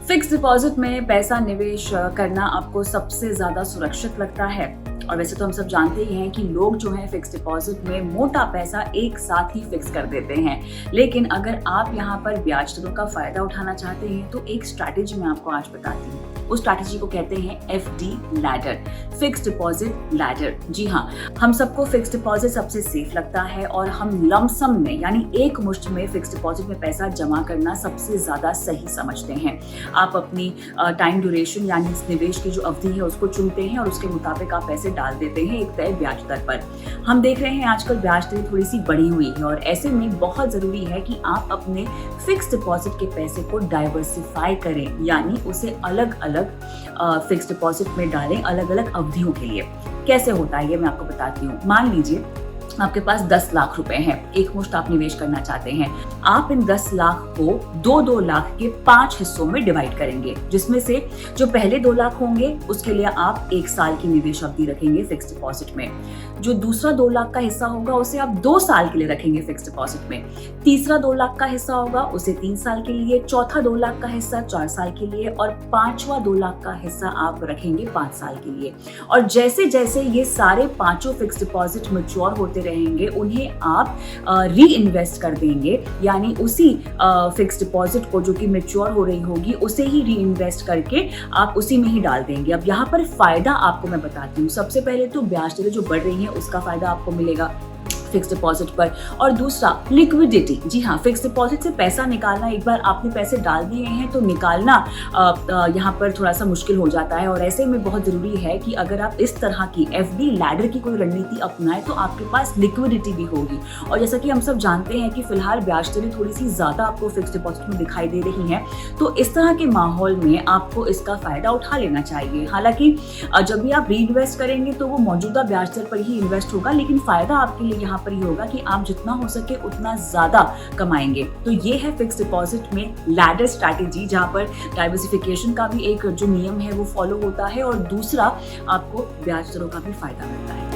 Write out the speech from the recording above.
Fix deposit में पैसा निवेश करना आपको सबसे ज़्यादा सुरक्षित लगता है। और वैसे तो हम सब जानते ही हैं कि लोग जो हैं फिक्स डिपॉजिट में मोटा पैसा एक साथ ही फिक्स कर देते हैं। लेकिन अगर आप यहाँ पर ब्याज दरों का फायदा उठाना चाहते हैं तो एक स्ट्रैटेजी मैं आपको आज बताती हूँ। उस स्ट्रैटेजी को कहते हैं FD ladder, fix deposit ladder. जी हाँ, हम सबको फिक्स डिपॉजिट सबसे सेफ लगता है और हम लमसम में यानी एक मुश्त में फिक्स डिपॉजिट में पैसा जमा करना सबसे ज्यादा सही समझते हैं। आप अपनी टाइम ड्यूरेशन यानी इस निवेश की जो अवधि है उसको चुनते हैं और उसके मुताबिक आप पैसे डाल देते हैं एक तय ब्याज दर पर। हम देख रहे हैं आजकल ब्याज दर थोड़ी सी बढ़ी हुई है और ऐसे में बहुत जरूरी है कि आप अपने फिक्स डिपॉजिट के पैसे को डाइवर्सिफाई करें, यानी उसे अलग अलग फिक्स डिपॉजिट में डालें अलग अलग अवधियों के लिए। कैसे होता है ये मैं आपको बताती हूँ। मान लीजिए आपके पास 10 लाख रुपए हैं, एक मुश्त आप निवेश करना चाहते हैं। आप इन 10 लाख को 2-2 लाख के 5 हिस्सों में डिवाइड करेंगे, जिसमें से जो पहले 2 लाख होंगे उसके लिए आप 1 साल की निवेश अवधि रखेंगे फिक्स डिपॉजिट में। जो दूसरा 2 लाख का हिस्सा होगा उसे आप 2 साल के लिए रखेंगे फिक्स डिपॉजिट में। तीसरा 2 लाख का हिस्सा होगा उसे 3 साल के लिए, चौथा 2 लाख का हिस्सा 4 साल के लिए और पांचवा 2 लाख का हिस्सा आप रखेंगे 5 साल के लिए। और जैसे जैसे ये सारे पांचों फिक्स डिपॉजिट मैच्योर होते रहेंगे उन्हें आप री इन्वेस्ट कर देंगे, यानी उसी फिक्स डिपॉजिट को जो कि मैच्योर हो रही होगी उसे ही री इन्वेस्ट करके आप उसी में ही डाल देंगे। अब यहाँ पर फायदा आपको मैं बताती हूँ। सबसे पहले तो ब्याज दरें जो बढ़ रही हैं उसका फायदा आपको मिलेगा फिक्स डिपॉजिट पर, और दूसरा लिक्विडिटी। जी हाँ, फिक्स डिपॉजिट से पैसा निकालना, एक बार आपने पैसे डाल दिए हैं तो निकालना यहाँ पर थोड़ा सा मुश्किल हो जाता है। और ऐसे में बहुत जरूरी है कि अगर आप इस तरह की FD लैडर की कोई रणनीति अपनाएं तो आपके पास लिक्विडिटी भी होगी। और जैसा कि हम सब जानते हैं कि फिलहाल ब्याज दरें थोड़ी सी ज्यादा आपको फिक्स डिपॉजिट में दिखाई दे रही हैं, तो इस तरह के माहौल में आपको इसका फायदा उठा लेना चाहिए। हालांकि जब भी आप री इन्वेस्ट करेंगे तो वो मौजूदा ब्याज दर पर ही इन्वेस्ट होगा, लेकिन फायदा आपके लिए यहाँ पर ये होगा कि आप जितना हो सके उतना ज्यादा कमाएंगे। तो ये है फिक्स डिपॉजिट में लैडर स्ट्रैटेजी, जहां पर डाइवर्सिफिकेशन का भी एक जो नियम है वो फॉलो होता है और दूसरा आपको ब्याज दरों का भी फायदा मिलता है।